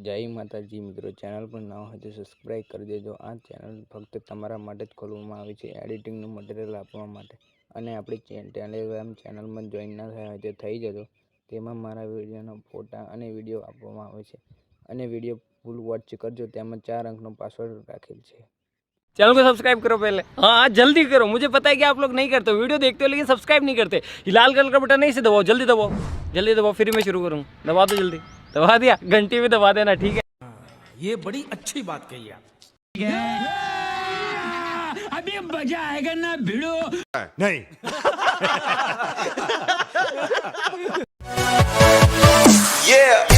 જય માતાજી મિત્રો, ચેનલ પર નવા હોય તો સબસ્ક્રાઈબ કરી દેજો। આ ચેનલ ફક્ત તમારા માટે જ ખોલવામાં આવી છે, એડિટિંગનું મટીરિયલ આપવા માટે। અને આપણી ટેલિગ્રામ ચેનલમાં જોઈન ના થયા હોય તો થઈ જજો। તેમાં મારા વિડીયોના ફોટા અને વિડીયો આપવામાં આવે છે અને વિડીયો ફૂલ વોચ કરજો। તેમાં 4 અંકનો પાસવર્ડ રાખેલ છે। चैनल को सब्सक्राइब करो पहले। हाँ जल्दी करो, मुझे पता है कि आप लोग नहीं करते, वीडियो देखते हो लेकिन सब्सक्राइब नहीं करते। ये लाल कलर का बटन नहीं से दबाओ, जल्दी दबाओ, जल्दी दबाओ, फिर मैं शुरू करूँ। दबा दो जल्दी, दबा दिया, घंटी में दबा देना, ठीक है। ये बड़ी अच्छी बात कही आप। अभी मजा आएगा ना भिड़ो नहीं Yeah.